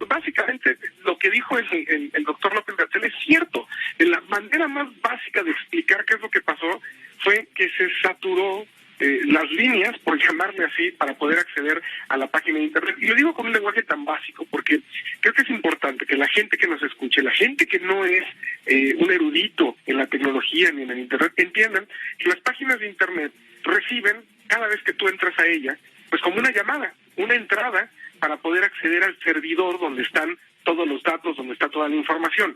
Básicamente, lo que dijo el doctor López-Gatell es cierto. La manera más básica de explicar qué es lo que pasó fue que se saturó las líneas, por llamarle así, para poder acceder a la página de Internet. Y lo digo con un lenguaje tan básico, porque creo que es importante que la gente que nos escuche, la gente que no es un erudito en la tecnología ni en el Internet, entiendan que las páginas de Internet reciben, cada vez que tú entras a ella, pues como una llamada, una entrada para poder acceder al servidor donde están todos los datos, donde está toda la información.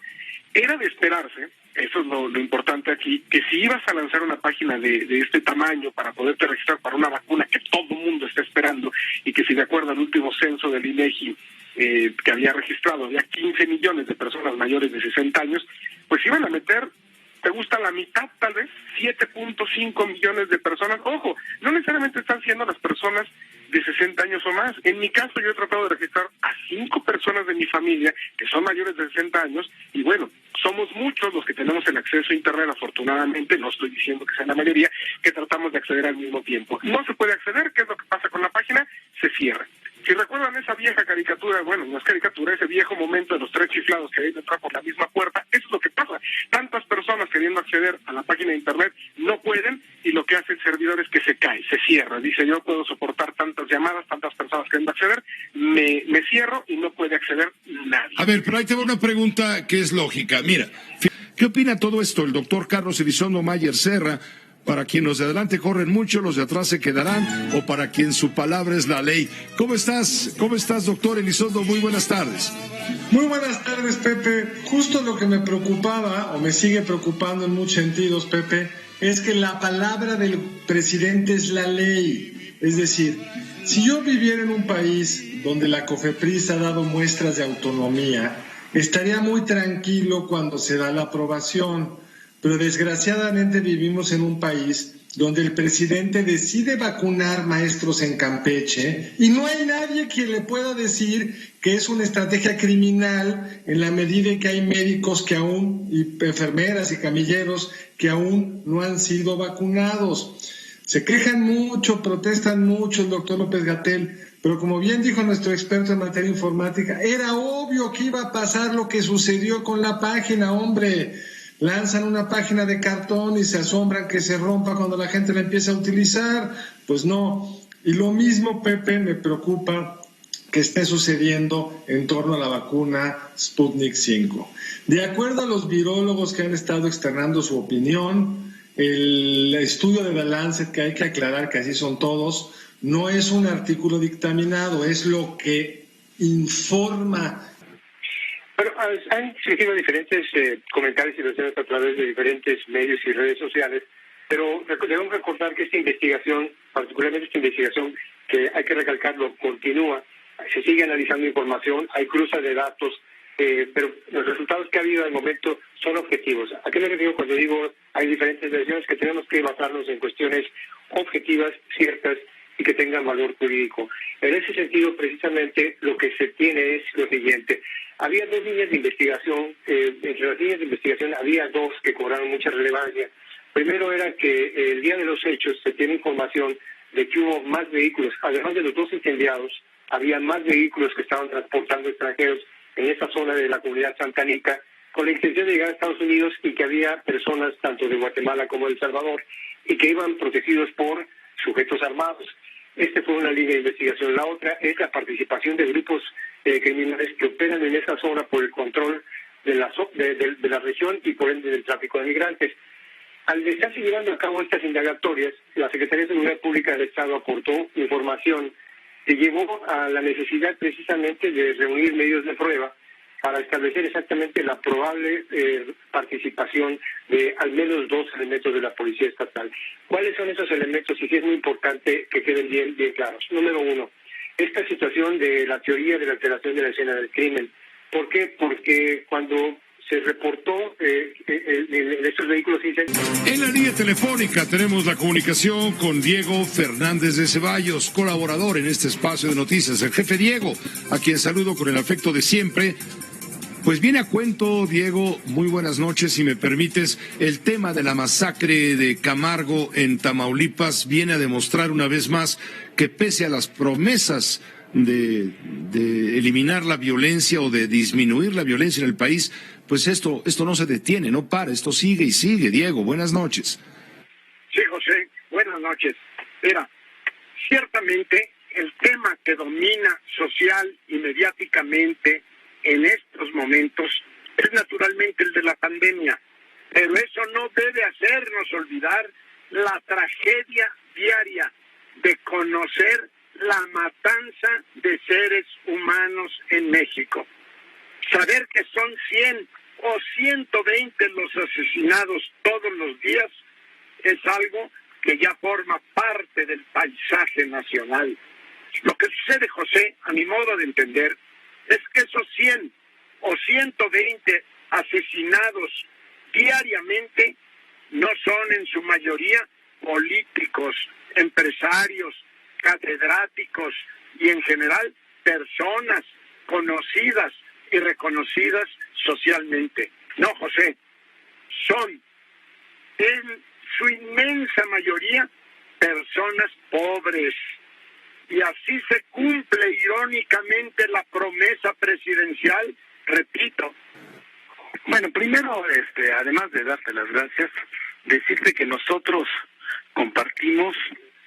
Era de esperarse, eso es lo importante aquí, que si ibas a lanzar una página de este tamaño para poderte registrar para una vacuna que todo el mundo está esperando, y que si de acuerdo al último censo del INEGI que había registrado, había 15 millones de personas mayores de 60 años, pues iban a meter, ¿te gusta la mitad tal vez? 7.5 millones de personas. Ojo, no necesariamente están siendo las personas de 60 años o más. En mi caso, yo he tratado de registrar a 5 personas de mi familia que son mayores de 60 años, y bueno, somos muchos los que tenemos el acceso a Internet, afortunadamente, no estoy diciendo que sea la mayoría, que tratamos de acceder al mismo tiempo. No se puede acceder, ¿qué es lo que pasa con la página? Se cierra. Si recuerdan esa vieja caricatura, bueno, no es caricatura, ese viejo momento de los 3 chiflados que deben entrar por la misma puerta, eso es lo que pasa. Tantas personas queriendo acceder a la página de Internet no pueden, y lo que hace el servidor es que se cae, se cierra. Dice, yo puedo soportar tantas llamadas, tantas personas queriendo acceder, me cierro y no puede acceder nadie. A ver, pero ahí te va una pregunta que es lógica. Mira, ¿qué opina todo esto el doctor Carlos Elizondo Mayer Serra? Para quien los de adelante corren mucho, los de atrás se quedarán, o para quien su palabra es la ley. ¿Cómo estás, doctor Elizondo? Muy buenas tardes. Muy buenas tardes, Pepe. Justo lo que me preocupaba, o me sigue preocupando en muchos sentidos, Pepe, es que la palabra del presidente es la ley. Es decir, si yo viviera en un país donde la COFEPRIS ha dado muestras de autonomía, estaría muy tranquilo cuando se da la aprobación. Pero desgraciadamente vivimos en un país donde el presidente decide vacunar maestros en Campeche y no hay nadie que le pueda decir que es una estrategia criminal, en la medida en que hay médicos que aún, y enfermeras y camilleros que aún no han sido vacunados. Se quejan mucho, protestan mucho el doctor López-Gatell, pero como bien dijo nuestro experto en materia informática, era obvio que iba a pasar lo que sucedió con la página, hombre. Lanzan una página de cartón y se asombran que se rompa cuando la gente la empieza a utilizar. Pues no. Y lo mismo, Pepe, me preocupa que esté sucediendo en torno a la vacuna Sputnik 5. De acuerdo a los virólogos que han estado externando su opinión, el estudio de The Lancet, que hay que aclarar que así son todos, no es un artículo dictaminado, es lo que informa. Pero han surgido diferentes comentarios y versiones a través de diferentes medios y redes sociales, pero debemos recordar que esta investigación, particularmente esta investigación, que hay que recalcarlo, continúa, se sigue analizando información, hay cruzas de datos, pero los resultados que ha habido al momento son objetivos. ¿A qué me refiero cuando digo hay diferentes versiones? Que tenemos que basarnos en cuestiones objetivas, ciertas, y que tengan valor jurídico. En ese sentido, precisamente, lo que se tiene es lo siguiente. Había 2 líneas de investigación, entre las líneas de investigación había 2 que cobraron mucha relevancia. Primero era que el día de los hechos se tiene información de que hubo más vehículos, además de los 2 incendiados, había más vehículos que estaban transportando extranjeros en esa zona de la comunidad santánica, con la intención de llegar a Estados Unidos, y que había personas tanto de Guatemala como de El Salvador, y que iban protegidos por sujetos armados. Esta fue una línea de investigación. La otra es la participación de grupos criminales que operan en esa zona por el control de la región y por ende del tráfico de migrantes. Al estarse llevando a cabo estas indagatorias, la Secretaría de Seguridad Pública del Estado aportó información que llevó a la necesidad precisamente de reunir medios de prueba para establecer exactamente la probable participación de al menos 2 elementos de la Policía Estatal. ¿Cuáles son esos elementos? Y sí es muy importante que queden bien claros. Número 1, esta situación de la teoría de la alteración de la escena del crimen. ¿Por qué? Porque cuando se reportó estos vehículos incendiados. En la línea telefónica tenemos la comunicación con Diego Fernández de Ceballos, colaborador en este espacio de noticias. El jefe Diego, a quien saludo con el afecto de siempre. Pues viene a cuento, Diego, muy buenas noches, si me permites. El tema de la masacre de Camargo en Tamaulipas viene a demostrar una vez más que pese a las promesas de eliminar la violencia o de disminuir la violencia en el país, pues esto no se detiene, no para, esto sigue y sigue. Diego, buenas noches. Sí, José, buenas noches. Mira, ciertamente el tema que domina social y mediáticamente en estos momentos es naturalmente el de la pandemia, pero eso no debe hacernos olvidar la tragedia diaria de conocer la matanza de seres humanos en México. Saber que son 100 o 120 los asesinados todos los días es algo que ya forma parte del paisaje nacional. Lo que sucede, José, a mi modo de entender, es que esos 100 o 120 asesinados diariamente no son en su mayoría políticos, empresarios, catedráticos y en general personas conocidas y reconocidas socialmente. No, José, son en su inmensa mayoría personas pobres. Y así se cumple irónicamente la promesa presidencial, repito. Bueno, primero, además de darte las gracias, decirte que nosotros compartimos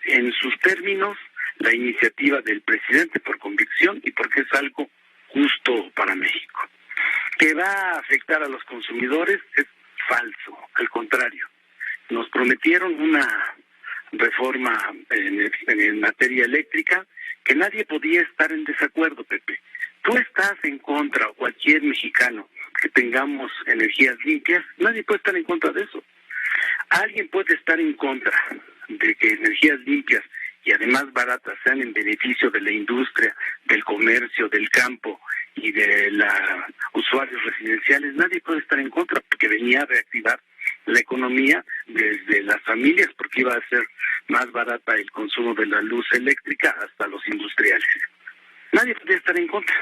en sus términos la iniciativa del presidente por convicción y porque es algo justo para México. Que va a afectar a los consumidores es falso, al contrario. Nos prometieron una reforma en materia eléctrica que nadie podía estar en desacuerdo, Pepe. Tú estás en contra, o cualquier mexicano, que tengamos energías limpias, nadie puede estar en contra de eso. Alguien puede estar en contra de que energías limpias y además baratas sean en beneficio de la industria, del comercio, del campo y de los usuarios residenciales. Nadie puede estar en contra porque venía a reactivar la economía desde las familias, porque iba a ser más barata el consumo de la luz eléctrica hasta los industriales. Nadie podía estar en contra.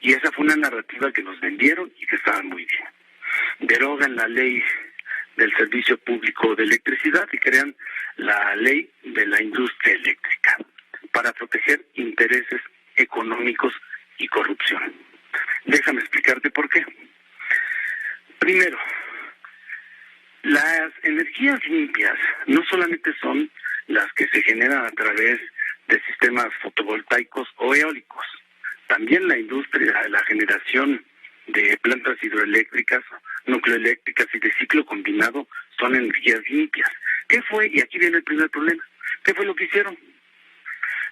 Y esa fue una narrativa que nos vendieron y que estaba muy bien. Derogan la ley del Servicio Público de Electricidad y crean la ley de la industria eléctrica para proteger intereses económicos y corrupción. Déjame explicarte por qué. Primero, las energías limpias no solamente son las que se generan a través de sistemas fotovoltaicos o eólicos. También la industria, la generación de plantas hidroeléctricas, nucleoeléctricas y de ciclo combinado son energías limpias. ¿Qué fue? Y aquí viene el primer problema. ¿Qué fue lo que hicieron?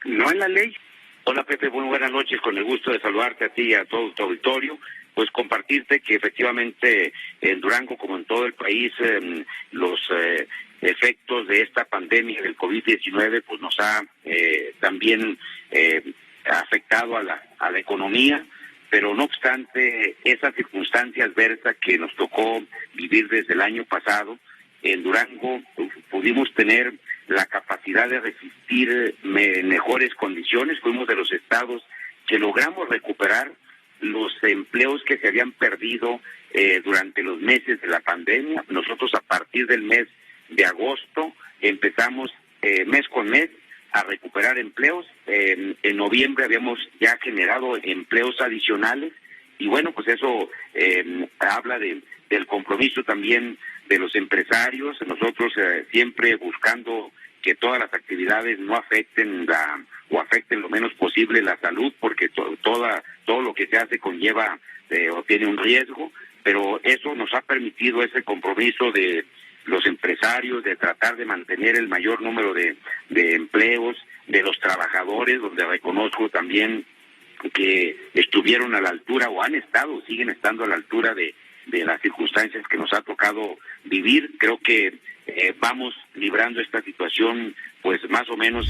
No en la ley. Hola Pepe, muy buenas noches, con el gusto de saludarte a ti y a todo tu auditorio. Pues compartirte que efectivamente en Durango, como en todo el país, los efectos de esta pandemia del COVID-19 pues nos ha también afectado a la economía, pero no obstante esa circunstancia adversa que nos tocó vivir desde el año pasado, en Durango pudimos tener la capacidad de resistir mejores condiciones. Fuimos de los estados que logramos recuperar los empleos que se habían perdido durante los meses de la pandemia. Nosotros a partir del mes de agosto empezamos mes con mes a recuperar empleos. En noviembre habíamos ya generado empleos adicionales y bueno, pues eso habla del compromiso también de los empresarios. Nosotros siempre buscando que todas las actividades no afecten o afecten lo menos posible la salud, porque todo lo que se hace conlleva o tiene un riesgo, pero eso nos ha permitido ese compromiso de los empresarios de tratar de mantener el mayor número de empleos, de los trabajadores, donde reconozco también que estuvieron a la altura o han estado, siguen estando a la altura de las circunstancias que nos ha tocado vivir. Creo que vamos librando esta situación pues más o menos